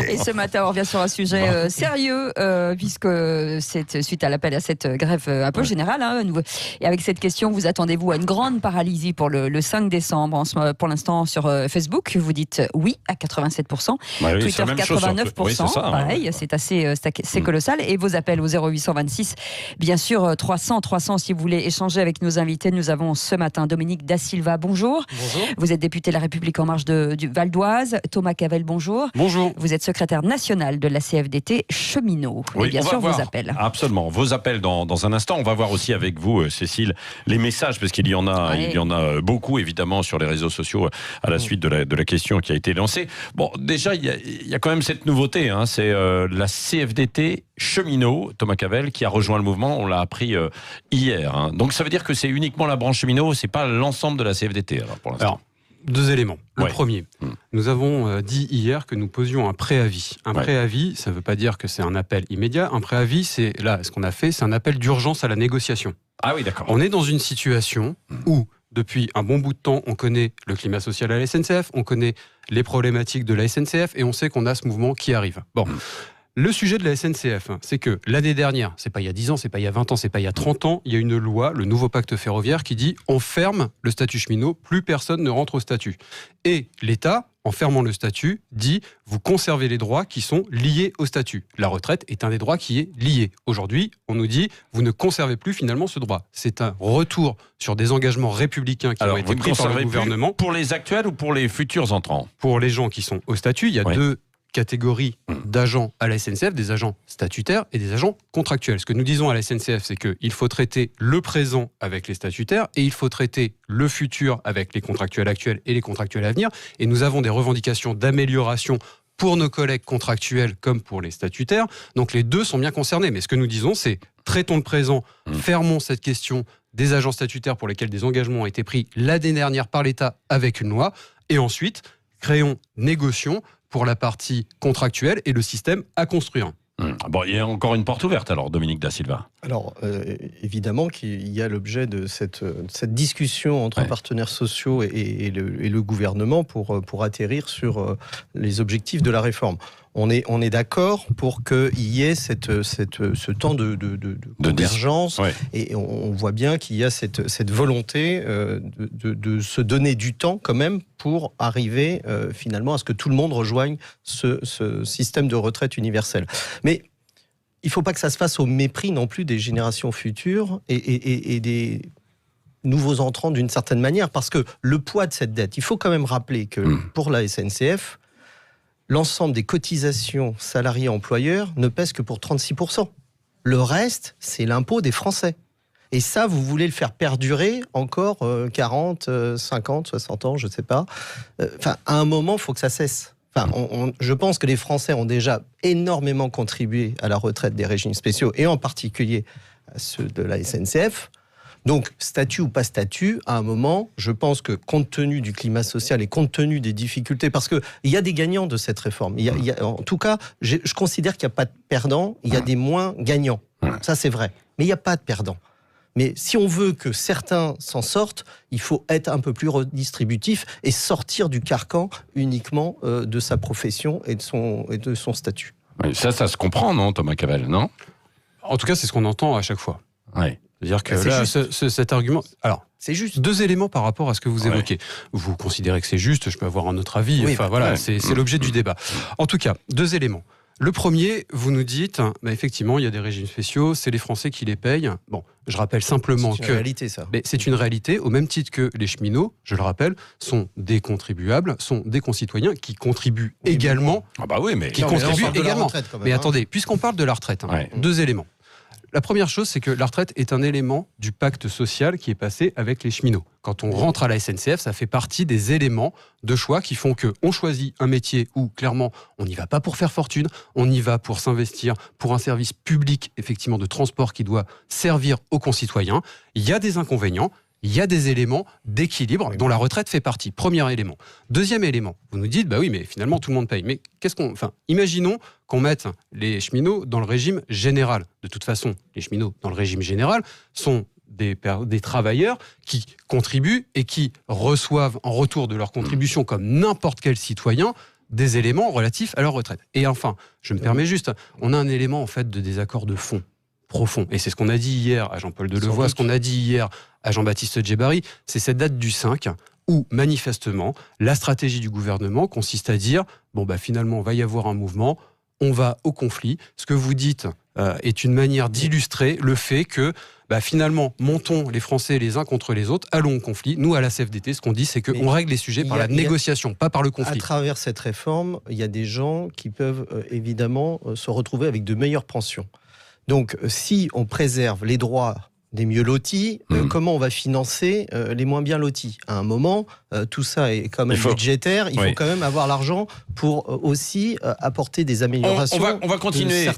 Et ce matin, on revient sur un sujet sérieux, puisque c'est suite à l'appel à cette grève un peu générale. Et avec cette question, vous attendez-vous à une grande paralysie pour le 5 décembre pour l'instant sur Facebook, vous dites oui à 87%. Twitter 89%. Pareil, c'est assez colossal. Et vos appels au 0826, bien sûr, 300 si vous voulez échanger avec nos invités. Nous avons ce matin Dominique Da Silva, bonjour. Bonjour. Vous êtes député La République En Marche du Val d'Oise. Thomas Cavel, bonjour. Bonjour. Vous êtes secrétaire national de la CFDT Cheminots. Oui, et bien sûr, vos appels. Absolument, vos appels dans un instant. On va voir aussi avec vous, Cécile, les messages, parce qu'il y en a beaucoup, évidemment, sur les réseaux sociaux à la suite de la question qui a été lancée. Bon, déjà, il y a quand même cette nouveauté, c'est la CFDT Cheminots, Thomas Cavel, qui a rejoint le mouvement. On l'a appris hier. Donc, ça veut dire que c'est uniquement la branche cheminot, c'est pas l'ensemble de la CFDT, alors, pour l'instant. Alors, 2 éléments. Le premier, nous avons dit hier que nous posions un préavis. Un préavis, ça ne veut pas dire que c'est un appel immédiat. Un préavis, c'est là, ce qu'on a fait, c'est un appel d'urgence à la négociation. Ah oui, d'accord. On est dans une situation où, depuis un bon bout de temps, on connaît le climat social à la SNCF, on connaît les problématiques de la SNCF et on sait qu'on a ce mouvement qui arrive. Bon. Le sujet de la SNCF, c'est que l'année dernière, c'est pas il y a 10 ans, c'est pas il y a 20 ans, c'est pas il y a 30 ans, il y a une loi, le nouveau pacte ferroviaire, qui dit on ferme le statut cheminot, plus personne ne rentre au statut. Et l'État, en fermant le statut, dit vous conservez les droits qui sont liés au statut. La retraite est un des droits qui est lié. Aujourd'hui, on nous dit vous ne conservez plus finalement ce droit. C'est un retour sur des engagements républicains qui ont été pris par le gouvernement. Pour les actuels ou pour les futurs entrants ? Pour les gens qui sont au statut, il y a 2 catégories d'agents à la SNCF, des agents statutaires et des agents contractuels. Ce que nous disons à la SNCF, c'est qu'il faut traiter le présent avec les statutaires et il faut traiter le futur avec les contractuels actuels et les contractuels à venir. Et nous avons des revendications d'amélioration pour nos collègues contractuels comme pour les statutaires. Donc les 2 sont bien concernés. Mais ce que nous disons, c'est traitons le présent, fermons cette question des agents statutaires pour lesquels des engagements ont été pris l'année dernière par l'État avec une loi. Et ensuite, négocions pour la partie contractuelle et le système à construire. Bon, il y a encore une porte ouverte alors, Dominique Da Silva. Alors, évidemment qu'il y a l'objet de cette discussion entre partenaires sociaux et le gouvernement pour atterrir sur les objectifs de la réforme. On est d'accord pour qu'il y ait ce temps de convergence et on voit bien qu'il y a cette volonté de se donner du temps quand même pour arriver finalement à ce que tout le monde rejoigne ce système de retraite universel. Mais il ne faut pas que ça se fasse au mépris non plus des générations futures et des nouveaux entrants d'une certaine manière, parce que le poids de cette dette, il faut quand même rappeler que pour la SNCF, l'ensemble des cotisations salariés-employeurs ne pèse que pour 36%. Le reste, c'est l'impôt des Français. Et ça, vous voulez le faire perdurer encore 40, 50, 60 ans, je ne sais pas. À un moment, il faut que ça cesse. Je pense que les Français ont déjà énormément contribué à la retraite des régimes spéciaux, et en particulier à ceux de la SNCF. Donc, statut ou pas statut, à un moment, je pense que compte tenu du climat social et compte tenu des difficultés, parce qu'il y a des gagnants de cette réforme. En tout cas, je considère qu'il n'y a pas de perdants, il y a des moins gagnants. Ça, c'est vrai. Mais il n'y a pas de perdants. Mais si on veut que certains s'en sortent, il faut être un peu plus redistributif et sortir du carcan uniquement de sa profession et de son statut. Oui, ça se comprend, non, Thomas Cavel, non ? En tout cas, c'est ce qu'on entend à chaque fois. Oui. C'est-à-dire que là, cet argument... Alors, c'est juste 2 éléments par rapport à ce que vous évoquez. Vous considérez que c'est juste, je peux avoir un autre avis. C'est l'objet du débat. En tout cas, 2 éléments. Le premier, vous nous dites, effectivement, il y a des régimes spéciaux, c'est les Français qui les payent. Bon, je rappelle simplement que... C'est une réalité, ça. Mais c'est une réalité, au même titre que les cheminots, je le rappelle, sont des contribuables, sont des concitoyens qui contribuent également. Ah bah oui, mais... Qui contribuent également. Mais attendez, puisqu'on parle de la retraite, 2 éléments. La première chose, c'est que la retraite est un élément du pacte social qui est passé avec les cheminots. Quand on rentre à la SNCF, ça fait partie des éléments de choix qui font qu'on choisit un métier où, clairement, on n'y va pas pour faire fortune, on y va pour s'investir pour un service public, effectivement, de transport qui doit servir aux concitoyens. Il y a des inconvénients, il y a des éléments d'équilibre dont la retraite fait partie. Premier élément. Deuxième élément, vous nous dites, oui, mais finalement, tout le monde paye. Mais imaginons qu'on mette les cheminots dans le régime général. De toute façon, les cheminots dans le régime général sont des travailleurs qui contribuent et qui reçoivent en retour de leur contribution, comme n'importe quel citoyen, des éléments relatifs à leur retraite. Et enfin, je me permets juste, on a un élément en fait de désaccord de fond profond. Et c'est ce qu'on a dit hier à Jean-Paul Delevoye, ce qu'on a dit hier à Jean-Baptiste Djebbari, c'est cette date du 5 où, manifestement, la stratégie du gouvernement consiste à dire, finalement, il va y avoir un mouvement, on va au conflit. Ce que vous dites est une manière d'illustrer le fait que, finalement, montons les Français les uns contre les autres, allons au conflit. Nous, à la CFDT, ce qu'on dit, c'est qu'on règle les sujets par la négociation, pas par le conflit. À travers cette réforme, il y a des gens qui peuvent évidemment se retrouver avec de meilleures pensions. Donc, si on préserve les droits des mieux lotis, comment on va financer les moins bien lotis? À un moment, tout ça est quand même budgétaire. Il faut quand même avoir l'argent pour aussi apporter des améliorations. On va continuer.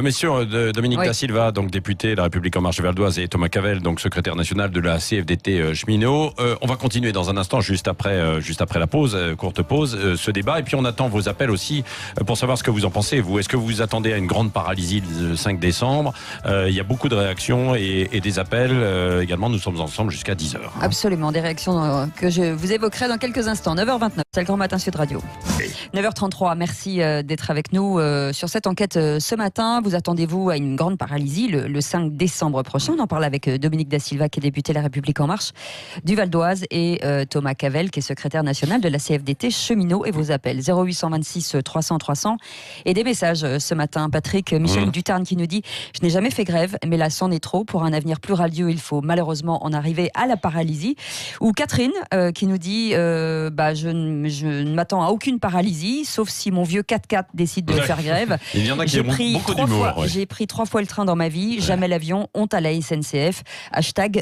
Messieurs, Dominique Da Silva, donc député La République En Marche Val d'Oise, et Thomas Cavel, donc secrétaire national de la CFDT cheminot. On va continuer dans un instant, juste après la pause, courte pause, ce débat. Et puis on attend vos appels aussi pour savoir ce que vous en pensez. Vous, est-ce que vous vous attendez à une grande paralysie le 5 décembre? Il y a beaucoup de réactions et des appels également. Nous sommes ensemble jusqu'à 10h. Absolument, des réactions que je vous évoquerai dans quelques instants. 9h29, c'est le Grand Matin Sud Radio. 9h33, merci d'être avec nous sur cette enquête ce matin. Vous attendez-vous à une grande paralysie le 5 décembre prochain? On en parle avec Dominique Da Silva, qui est député La République En Marche du Val d'Oise, et Thomas Cavel, qui est secrétaire national de la CFDT cheminot. Et vos appels 0826 300 300 et des messages ce matin. Patrick Michel Dutarn qui nous dit: je n'ai jamais fait grève, mais là c'en est trop. Pour un avenir plus radieux, il faut malheureusement en arriver à la paralysie. Ou Catherine qui nous dit je ne m'attends à aucune paralysie, sauf si mon vieux 4x4 décide de faire grève. Il y en a qui ont beaucoup d'humour. J'ai pris 3 fois le train dans ma vie, jamais l'avion, honte à la SNCF.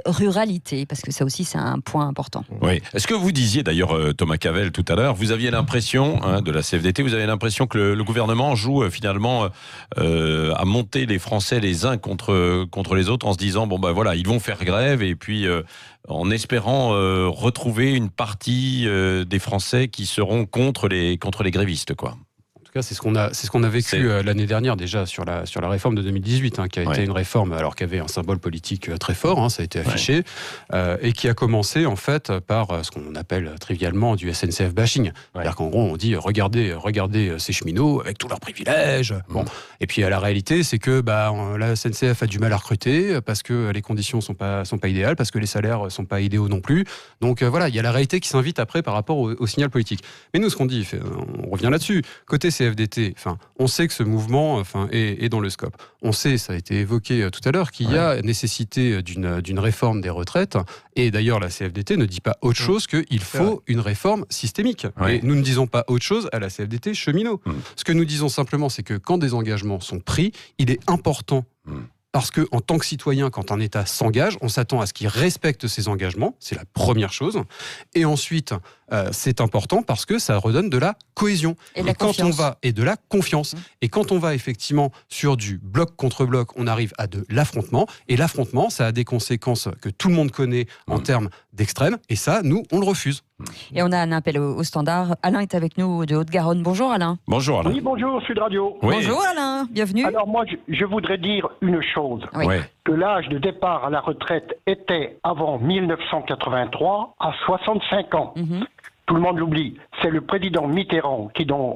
#ruralité, parce que ça aussi c'est un point important. Oui. Est-ce que vous disiez d'ailleurs, Thomas Cavel, tout à l'heure, vous aviez l'impression, de la CFDT, vous avez l'impression que le gouvernement joue finalement à monter les Français les uns contre les autres en se disant ils vont faire grève, et puis en espérant retrouver une partie des Français qui seront contre les grévistes, quoi. C'est ce qu'on a vécu l'année dernière déjà sur la réforme de 2018, qui a été une réforme alors qu'il y avait un symbole politique très fort, ça a été affiché, et qui a commencé en fait par ce qu'on appelle trivialement du SNCF bashing. C'est-à-dire qu'en gros on dit regardez ces cheminots avec tous leurs privilèges. Et puis la réalité c'est que la SNCF a du mal à recruter parce que les conditions sont pas idéales, parce que les salaires sont pas idéaux non plus. Donc il y a la réalité qui s'invite après par rapport au signal politique. Mais nous ce qu'on dit, on revient là-dessus, côté CFDT, on sait que ce mouvement est dans le scope. On sait, ça a été évoqué tout à l'heure, qu'il y a nécessité d'une réforme des retraites. Et d'ailleurs, la CFDT ne dit pas autre chose qu'il faut une réforme systémique. Et nous ne disons pas autre chose à la CFDT cheminot. Ce que nous disons simplement, c'est que quand des engagements sont pris, il est important. Parce que, en tant que citoyen, quand un État s'engage, on s'attend à ce qu'il respecte ses engagements. C'est la première chose. Et ensuite, c'est important parce que ça redonne de la cohésion. Et de la confiance. Et quand on va effectivement sur du bloc contre bloc, on arrive à de l'affrontement. Et l'affrontement, ça a des conséquences que tout le monde connaît en termes d'extrême. Et ça, nous, on le refuse. Et on a un appel au standard. Alain est avec nous de Haute-Garonne. Bonjour Alain. Bonjour Alain. Oui, bonjour Sud Radio. Oui. Bonjour Alain, bienvenue. Alors moi, je voudrais dire une chose. Que l'âge de départ à la retraite était, avant 1983, à 65 ans. Tout le monde l'oublie. C'est le président Mitterrand qui d'un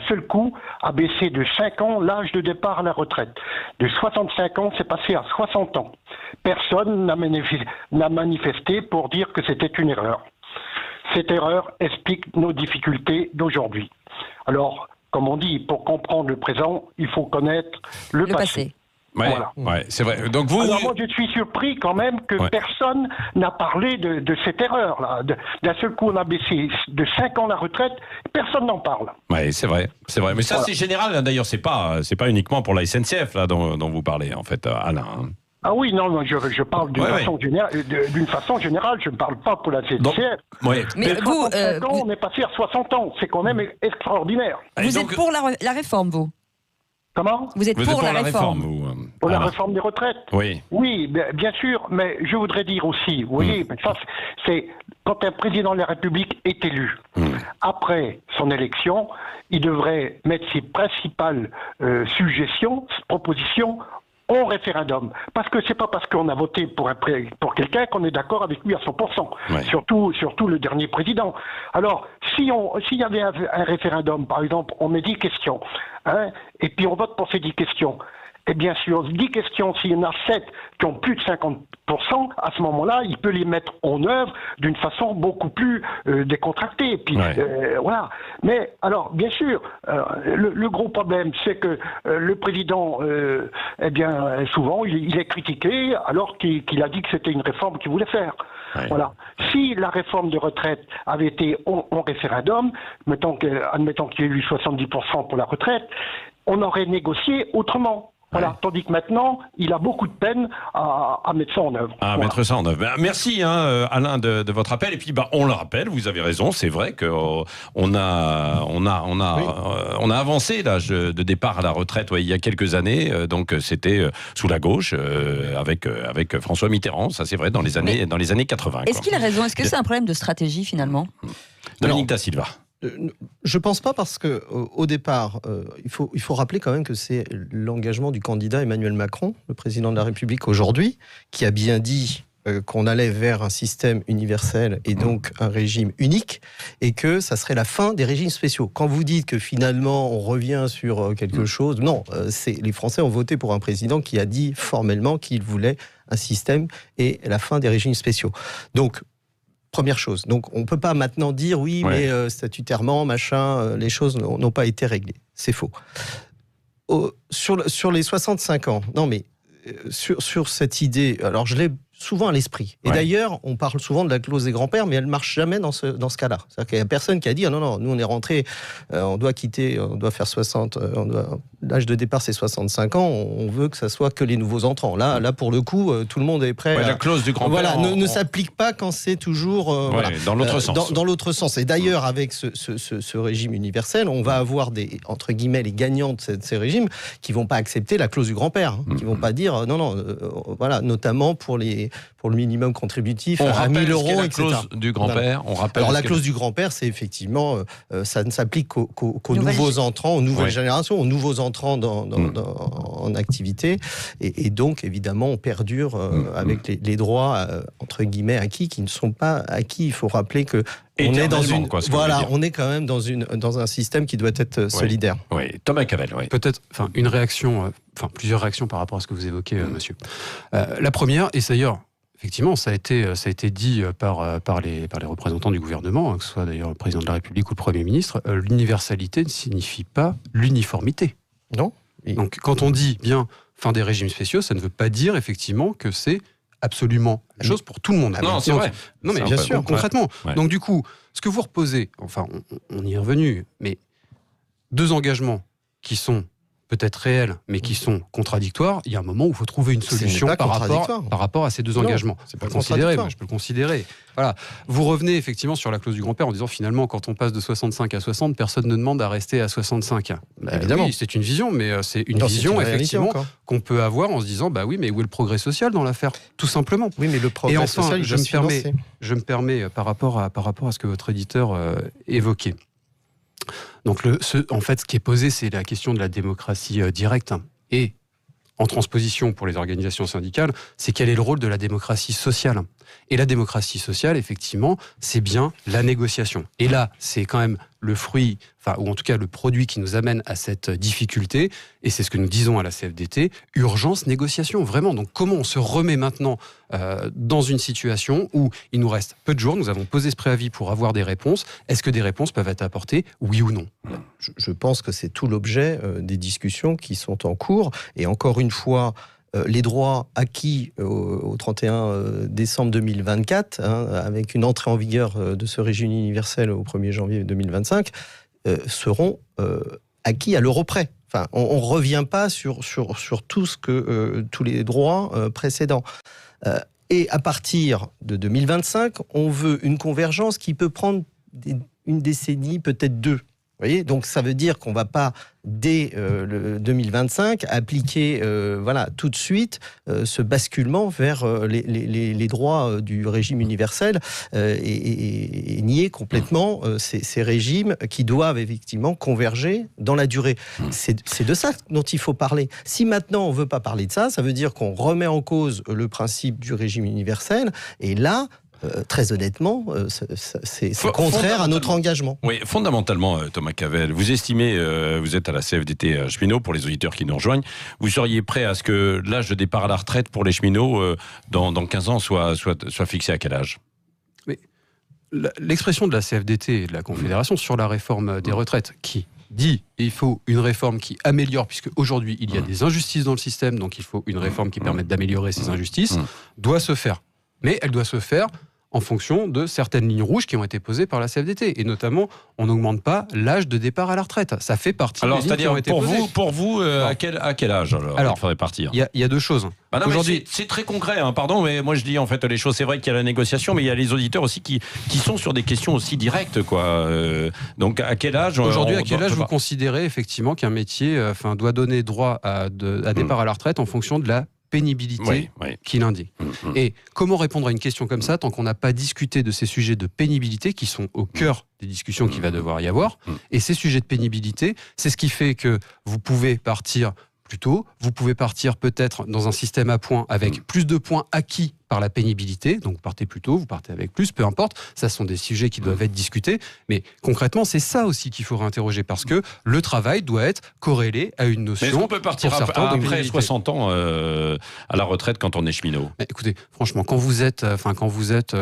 seul coup, a baissé de 5 ans l'âge de départ à la retraite. De 65 ans, c'est passé à 60 ans. Personne n'a manifesté pour dire que c'était une erreur. Cette erreur explique nos difficultés d'aujourd'hui. Alors, comme on dit, pour comprendre le présent, il faut connaître le passé. Voilà. C'est vrai. Donc Alors moi, je suis surpris quand même que personne n'a parlé de cette erreur-là. D'un seul coup, on a baissé de 5 ans la retraite, personne n'en parle. Oui, c'est vrai. Mais ça, c'est général. D'ailleurs, c'est pas uniquement pour la SNCF là dont vous parlez, en fait, Alain. Ah oui, non, je parle d'une façon générale, je ne parle pas pour la SNCF. Mais vous, on est passé à 60 ans, c'est quand même extraordinaire. Vous êtes pour la réforme, vous? Comment ? Vous êtes pour la réforme, vous pour la réforme des retraites ? Oui, bien sûr, mais je voudrais dire aussi, vous voyez, ça, c'est quand un président de la République est élu, après son élection, il devrait mettre ses principales suggestions, propositions en référendum. Parce que c'est pas parce qu'on a voté pour quelqu'un qu'on est d'accord avec lui à 100%. Ouais. Surtout le dernier président. Alors, s'il y avait un référendum, par exemple, on met 10 questions, hein, et puis on vote pour ces 10 questions. Et bien sûr, 10 questions, s'il y en a 7 qui ont plus de 50%, à ce moment-là, il peut les mettre en œuvre d'une façon beaucoup plus décontractée. Et puis, voilà. Mais alors, bien sûr, le gros problème, c'est que le président, souvent, il est critiqué alors qu'il a dit que c'était une réforme qu'il voulait faire. Ouais. Voilà. Si la réforme de retraite avait été en référendum, admettons qu'il y ait eu 70% pour la retraite, on aurait négocié autrement. Voilà. Tandis que maintenant, il a beaucoup de peine à mettre ça en œuvre. Mettre ça en œuvre. Merci Alain de votre appel. Et puis on le rappelle, vous avez raison, c'est vrai qu'on a avancé l'âge de départ à la retraite il y a quelques années. Donc c'était sous la gauche avec François Mitterrand. Ça c'est vrai dans les années 80. Est-ce qu'il a raison? Est-ce que c'est un problème de stratégie finalement? Dominique Da Silva. Je pense pas, parce que au départ, il faut rappeler quand même que c'est l'engagement du candidat Emmanuel Macron, le président de la République aujourd'hui, qui a bien dit qu'on allait vers un système universel et donc un régime unique, et que ça serait la fin des régimes spéciaux. Quand vous dites que finalement on revient sur quelque chose, non, les Français ont voté pour un président qui a dit formellement qu'il voulait un système et la fin des régimes spéciaux. Donc, première chose. Donc, on ne peut pas maintenant dire, oui, mais statutairement, les choses n'ont pas été réglées. C'est faux. Sur les 65 ans, non, mais sur cette idée, alors je l'ai souvent à l'esprit. Et d'ailleurs, on parle souvent de la clause des grands-pères, mais elle ne marche jamais dans ce cas-là. C'est-à-dire qu'il n'y a personne qui a dit, non, nous on est rentré, on doit quitter, on doit faire 60, l'âge de départ c'est 65 ans, on veut que ça soit que les nouveaux entrants. Là pour le coup, tout le monde est prêt. La clause du grand-père. Voilà, ne s'applique pas quand c'est toujours dans l'autre sens. Dans l'autre sens. Et d'ailleurs, avec ce régime universel, on va avoir entre guillemets, les gagnants de ces régimes qui ne vont pas accepter la clause du grand-père, qui ne vont pas dire, voilà, notamment pour le minimum contributif à 1 000 euros, etc. La clause du grand-père, on rappelle. Alors la clause du grand-père, c'est effectivement, ça ne s'applique qu'aux nouveaux entrants, aux nouvelles générations, aux nouveaux entrants en activité, et donc évidemment on perdure avec les droits entre guillemets acquis qui ne sont pas acquis. Il faut rappeler que on est quand même dans un système qui doit être solidaire. Oui, Thomas Cavel. Oui. Peut-être, plusieurs réactions par rapport à ce que vous évoquez, monsieur. La première, et d'ailleurs, effectivement, ça a été dit par les représentants du gouvernement, que ce soit d'ailleurs le président de la République ou le Premier ministre, l'universalité ne signifie pas l'uniformité. Non. Donc quand on dit bien fin des régimes spéciaux, ça ne veut pas dire effectivement que c'est absolument la chose pour tout le monde. Non, c'est vrai. Non, mais bien sûr, concrètement. Ouais. Donc du coup, ce que vous reposez, on y est revenu, mais 2 engagements qui sont peut-être réels, mais qui sont contradictoires, il y a un moment où il faut trouver une solution par rapport à ces 2 engagements. C'est pas contradictoire. Je peux le considérer. Voilà. Vous revenez effectivement sur la clause du grand-père en disant finalement, quand on passe de 65 à 60, personne ne demande à rester à 65. Évidemment. Oui, c'est une vision, mais c'est une vision effectivement qu'on peut avoir en se disant, oui, mais où est le progrès social dans l'affaire? Tout simplement. Oui, mais le progrès social, je me permets par rapport à ce que votre éditeur évoquait. Donc, ce qui est posé, c'est la question de la démocratie directe. Et en transposition pour les organisations syndicales, c'est quel est le rôle de la démocratie sociale. Et la démocratie sociale, effectivement, c'est bien la négociation. Et là, c'est quand même le fruit, ou en tout cas le produit qui nous amène à cette difficulté, et c'est ce que nous disons à la CFDT, urgence, négociation, vraiment. Donc comment on se remet maintenant dans une situation où il nous reste peu de jours, nous avons posé ce préavis pour avoir des réponses, est-ce que des réponses peuvent être apportées, oui ou non? Je pense que c'est tout l'objet des discussions qui sont en cours, et encore une fois, les droits acquis au 31 décembre 2024, avec une entrée en vigueur de ce régime universel au 1er janvier 2025, seront acquis à l'euro près. Enfin, on ne revient pas sur tous les droits précédents. Et à partir de 2025, on veut une convergence qui peut prendre une décennie, peut-être 2. Vous voyez, donc ça veut dire qu'on ne va pas, dès le 2025, appliquer tout de suite ce basculement vers les droits du régime universel et nier complètement ces régimes qui doivent effectivement converger dans la durée. C'est de ça dont il faut parler. Si maintenant on ne veut pas parler de ça, ça veut dire qu'on remet en cause le principe du régime universel, et là, très honnêtement, c'est contraire à notre engagement. Oui, fondamentalement, Thomas Cavel, vous estimez, vous êtes à la CFDT cheminot, pour les auditeurs qui nous rejoignent, vous seriez prêt à ce que l'âge de départ à la retraite pour les cheminots dans 15 ans soit fixé à quel âge ? L'expression de la CFDT et de la Confédération sur la réforme des retraites, qui dit il faut une réforme qui améliore, puisque aujourd'hui il y a des injustices dans le système, donc il faut une réforme qui permette d'améliorer ces injustices, doit se faire. Mais elle doit se faire en fonction de certaines lignes rouges qui ont été posées par la CFDT. Et notamment, on n'augmente pas l'âge de départ à la retraite. Ça fait partie des lignes qui ont été posées. Pour vous, à quel âge alors il faudrait partir ? Il y a deux choses. Aujourd'hui, c'est très concret, pardon, mais moi je dis en fait les choses. C'est vrai qu'il y a la négociation, mais il y a les auditeurs aussi qui sont sur des questions aussi directes, quoi. Donc à quel âge aujourd'hui, à quel âge vous considérez effectivement qu'un métier doit donner droit à départ à la retraite en fonction de la pénibilité qu'il indique. Et comment répondre à une question comme ça tant qu'on n'a pas discuté de ces sujets de pénibilité qui sont au cœur des discussions qu'il va devoir y avoir. Et ces sujets de pénibilité, c'est ce qui fait que vous pouvez partir plus tôt, vous pouvez partir peut-être dans un système à points avec plus de points acquis par la pénibilité, donc vous partez plus tôt, vous partez avec plus, peu importe, ça sont des sujets qui doivent être discutés, mais concrètement c'est ça aussi qu'il faut réinterroger, parce que le travail doit être corrélé à une notion. Mais est-ce qu'on peut partir après 60 ans à la retraite quand on est cheminot ? Écoutez, franchement, quand vous êtes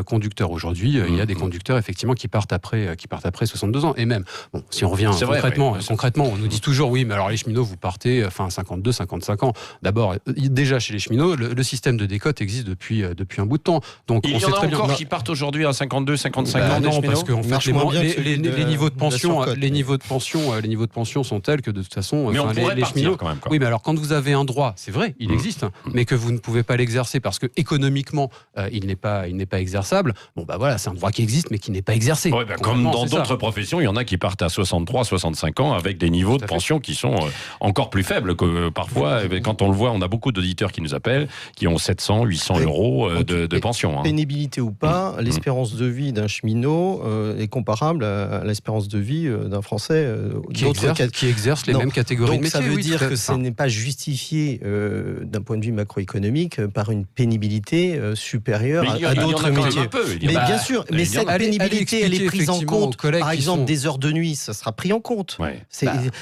conducteur aujourd'hui, il y a des conducteurs effectivement qui partent après 62 ans, et même, bon, si on revient concrètement, on nous dit toujours oui, mais alors les cheminots vous partez 52, 55 ans. D'abord, déjà chez les cheminots, le système de décote existe depuis un bout de temps. Donc, il y en a encore qui partent aujourd'hui à 52, 55 ans. Non, parce que en fait, les niveaux de pension, les niveaux de pension sont tels que de toute façon, mais on pourrait les cheminots quand même. Oui, mais alors quand vous avez un droit, c'est vrai, il existe, mais que vous ne pouvez pas l'exercer parce que économiquement, il n'est pas exerçable. Bon, bah voilà, c'est un droit qui existe, mais qui n'est pas exercé. Ouais, comme dans d'autres professions, il y en a qui partent à 63, 65 ans avec des niveaux de pension qui sont encore plus faibles que parfois. Quand on le voit, on a beaucoup d'auditeurs qui nous appellent, qui ont 700, 800 euros de pension. Pénibilité ou pas, l'espérance de vie d'un cheminot est comparable à l'espérance de vie d'un Français qui exerce les mêmes catégories de métiers. Donc ça veut dire que ce n'est pas justifié d'un point de vue macroéconomique par une pénibilité supérieure à d'autres métiers. Mais bien sûr, mais cette pénibilité, elle est prise en compte. Par exemple, des heures de nuit, ça sera pris en compte.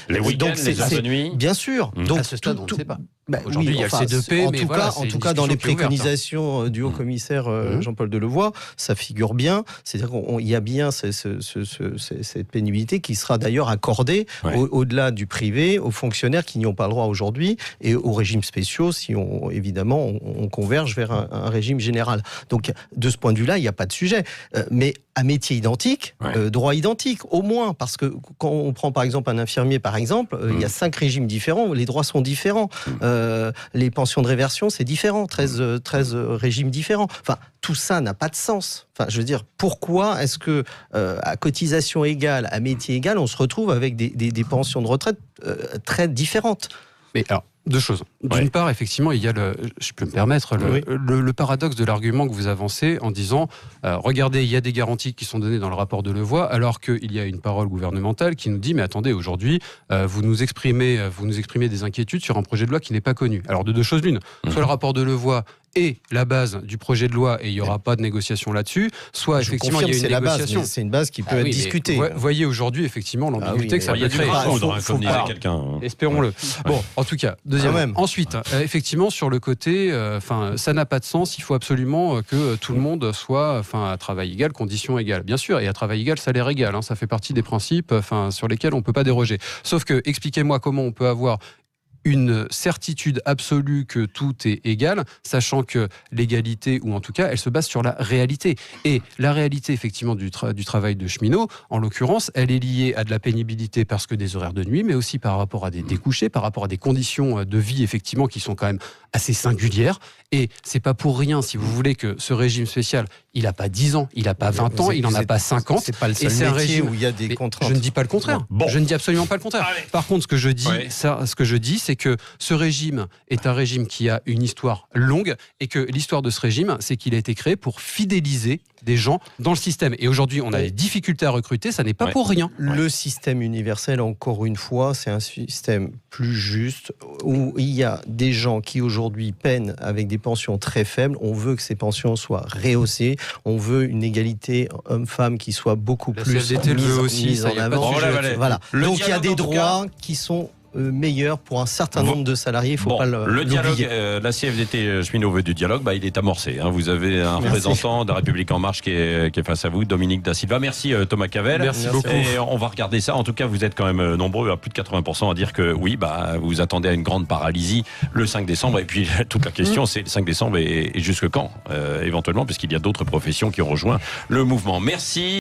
Les week-ends, les heures de nuit. Bien sûr. Donc à ce stade, on ne sait pas. Aujourd'hui, il y a le C2P, en tout cas, dans les préconisations du haut-commissaire Jean-Paul Delevoye, ça figure bien. C'est-à-dire qu'il y a bien cette pénibilité qui sera d'ailleurs accordée au-delà du privé aux fonctionnaires qui n'y ont pas le droit aujourd'hui et aux régimes spéciaux si on converge vers un régime général. Donc, de ce point de vue-là, il n'y a pas de sujet. Mais à métier identique, droit identique, au moins, parce que quand on prend par exemple un infirmier, il y a 5 régimes différents, les droits sont différents. Les pensions de réversion, c'est différent, 13 régimes différents. Enfin, tout ça n'a pas de sens. Enfin, je veux dire, pourquoi est-ce que, à cotisation égale, à métier égal, on se retrouve avec des pensions de retraite très différentes ? Mais alors, deux choses. D'une part, effectivement, il y a je peux me permettre, le paradoxe de l'argument que vous avancez en disant regardez, il y a des garanties qui sont données dans le rapport de Delevoye, alors qu'il y a une parole gouvernementale qui nous dit mais attendez, aujourd'hui, vous nous exprimez des inquiétudes sur un projet de loi qui n'est pas connu. Alors, de deux choses l'une. Soit le rapport de Delevoye est la base du projet de loi et il n'y aura pas de négociation là-dessus, soit effectivement il y a une négociation. C'est une base qui peut être discutée. Voyez aujourd'hui effectivement l'ambiguïté que ça peut créer. Comme disait quelqu'un. Espérons-le. Bon, en tout cas, deuxièmement. Ensuite, effectivement, sur le côté, ça n'a pas de sens. Il faut absolument que tout le monde soit, à travail égal, conditions égales. Bien sûr, et à travail égal, salaire égal. Ça fait partie des principes, sur lesquels on peut pas déroger. Sauf que, expliquez-moi comment on peut avoir une certitude absolue que tout est égal, sachant que l'égalité, ou en tout cas, elle se base sur la réalité. Et la réalité, effectivement, du travail de cheminot, en l'occurrence, elle est liée à de la pénibilité parce que des horaires de nuit, mais aussi par rapport à des découchés, par rapport à des conditions de vie, effectivement, qui sont quand même assez singulières. Et c'est pas pour rien, si vous voulez, que ce régime spécial, il n'a pas 10 ans, il n'a pas 20 ans, il n'en a pas 50. C'est pas le seul métier où il y a des contraintes. Je ne dis pas le contraire. Bon. Je ne dis absolument pas le contraire. Allez. Par contre, ce que je dis, c'est que ce régime est un régime qui a une histoire longue et que l'histoire de ce régime, c'est qu'il a été créé pour fidéliser des gens dans le système. Et aujourd'hui, on a des difficultés à recruter, ça n'est pas pour rien. Le système universel, encore une fois, c'est un système plus juste où il y a des gens qui aujourd'hui peinent avec des pensions très faibles. On veut que ces pensions soient rehaussées. On veut une égalité homme-femme qui soit beaucoup plus mise en avant. Voilà. Donc il y a des droits qui sont meilleur pour un certain nombre de salariés. Il faut pas le dialogue, la CFDT cheminot veut du dialogue, il est amorcé. Vous avez un représentant de la République En Marche qui est face à vous, Dominique Da Silva. Merci Thomas Cavell. Merci beaucoup. Et on va regarder ça. En tout cas, vous êtes quand même nombreux, à plus de 80%, à dire que oui, vous attendez à une grande paralysie le 5 décembre. Et puis toute la question, c'est le 5 décembre et jusque quand, éventuellement, puisqu'il y a d'autres professions qui ont rejoint le mouvement. Merci.